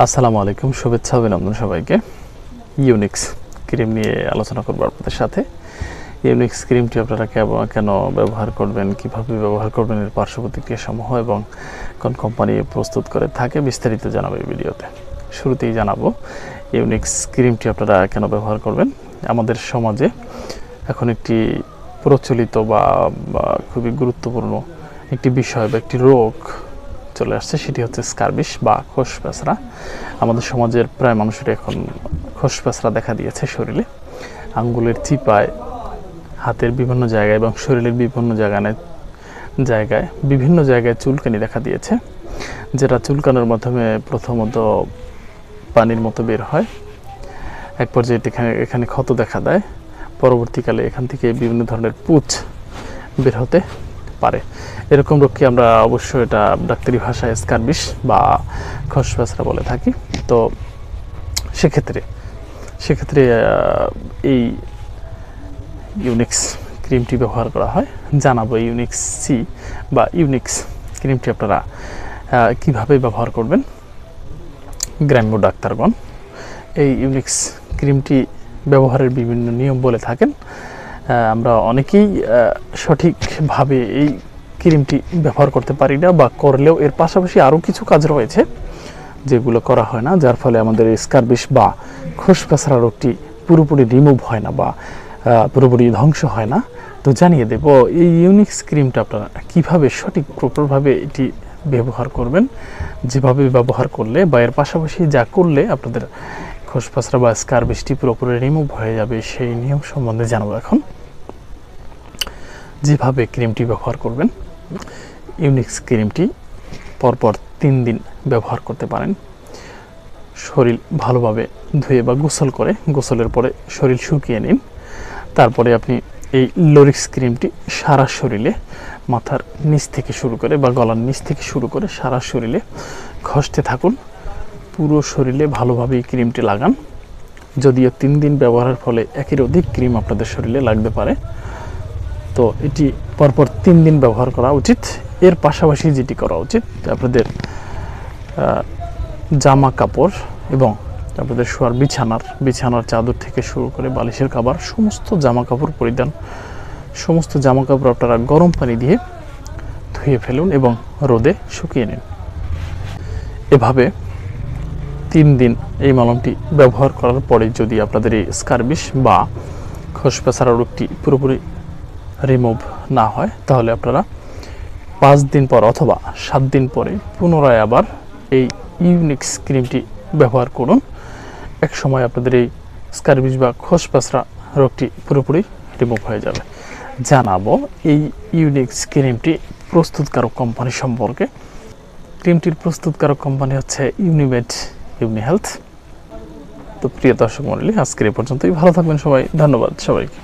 আসসালামু আলাইকুম, শুভেচ্ছা অভিনন্দন সবাইকে। ইউনিক্স ক্রিম নিয়ে আলোচনা করব আপনাদের সাথে। ইউনিক্স ক্রিমটি আপনারা কেন ব্যবহার করবেন, কিভাবে ব্যবহার করবেন, এর পার্শ্ব প্রতিক্রিয়া সমূহ এবং কোন কোম্পানি প্রস্তুত করে থাকে বিস্তারিত জানাবো এই ভিডিওতে। শুরুতেই জানাবো ইউনিক্স ক্রিমটি আপনারা কেন ব্যবহার করবেন। আমাদের সমাজে এখন একটি প্রচলিত বা খুবই গুরুত্বপূর্ণ একটি বিষয় বা একটি রোগ চলে আসছে, সেটি হচ্ছে স্কারবিস বা খোসপেঁচড়া। আমাদের সমাজের প্রায় মানুষের এখন খোসপেঁচড়া দেখা দিয়েছে শরীরে, আঙ্গুলের চিপায়, হাতের বিভিন্ন জায়গায় এবং শরীরের বিভিন্ন জায়গায় বিভিন্ন জায়গায় চুলকানি দেখা দিয়েছে, যেটা চুলকানোর মাধ্যমে প্রথমত পানির মতো বের হয়, এক পর্যায়ে এখানে ক্ষত দেখা দেয়, পরবর্তীকালে এখান থেকে বিভিন্ন ধরনের পুঁজ বের হতে পারে। এরকম রোগকে আমরা অবশ্যই এটা ডাক্তারি ভাষায় স্কারবিস বা খোসপেঁচড়া বলে থাকি। তো সেক্ষেত্রে এই ইউনিক্স ক্রিমটি ব্যবহার করা হয়। জানাবো ইউনিক্স সি বা ইউনিক্স ক্রিমটি আপনারা কিভাবে ব্যবহার করবেন। গ্রাম্য ডাক্তারগণ এই ইউনিক্স ক্রিমটি ব্যবহারের বিভিন্ন নিয়ম বলে থাকেন। আমরা অনেকেই সঠিকভাবে এই ক্রিমটি ব্যবহার করতে পারি না, বা করলেও এর পাশাপাশি আরও কিছু কাজ রয়েছে যেগুলো করা হয় না, যার ফলে আমাদের স্কারবিস বা খোসপেঁচড়া রোগটি পুরোপুরি রিমুভ হয় না বা পুরোপুরি ধ্বংস হয় না। তো জানিয়ে দেব এই ইউনিক্স ক্রিমটা আপনারা কীভাবে সঠিক প্রপারভাবে এটি ব্যবহার করবেন, যেভাবে ব্যবহার করলে বা এর পাশাপাশি যা করলে আপনাদের খোসপেঁচড়া বা স্কারবিসটি পুরোপুরি রিমুভ হয়ে যাবে, সেই নিয়ম সম্বন্ধে জানাবো এখন। যেভাবে ক্রিমটি ব্যবহার করবেন, ইউনিক্স ক্রিমটি পরপর 3 দিন ব্যবহার করতে পারেন। শরীর ভালোভাবে ধুয়ে বা গোসলের পরে শরীর শুকিয়ে নিন। তারপরে আপনি এই লোরিক্স ক্রিমটি সারা শরীরে, মাথার নিচ থেকে শুরু করে বা গলার নিচ থেকে শুরু করে সারা শরীরে ঘষতে থাকুন। পুরো শরীরে ভালোভাবে এই ক্রিমটি লাগান। যদিও 3 দিন ব্যবহারের ফলে একের অধিক ক্রিম আপনাদের শরীরে লাগতে পারে, তো এটি পরপর 3 দিন ব্যবহার করা উচিত। এর পাশাপাশি যেটি করা উচিত, আপনাদের জামা কাপড় এবং আপনাদের শোয়ার বিছানার চাদর থেকে শুরু করে বালিশের কভার, সমস্ত জামা কাপড় আপনারা গরম পানি দিয়ে ধুয়ে ফেলুন এবং রোদে শুকিয়ে নিন। এভাবে 3 দিন এই মলমটি ব্যবহার করার পরে যদি আপনাদের এই স্কারবিস বা খোসপেঁচড়া রোগটি পুরোপুরি রিমুভ না হয়, তাহলে আপনারা 5 দিন পর অথবা 7 দিন পরে পুনরায় আবার এই ইউনিক্স ক্রিমটি ব্যবহার করুন। এক সময় আপনাদের এই স্কারবিস বা খোসপেঁচড়া রোগটি পুরোপুরি রিমুভ হয়ে যাবে। জানাবো এই ইউনিক্স ক্রিমটি প্রস্তুতকারক কোম্পানি সম্পর্কে। ক্রিমটির প্রস্তুতকারক কোম্পানি হচ্ছে ইউনিমেড ইউনিহেলথ। তো প্রিয় দর্শক মণ্ডলী, আজকের এই পর্যন্তই। ভালো থাকবেন সবাই। ধন্যবাদ সবাইকে।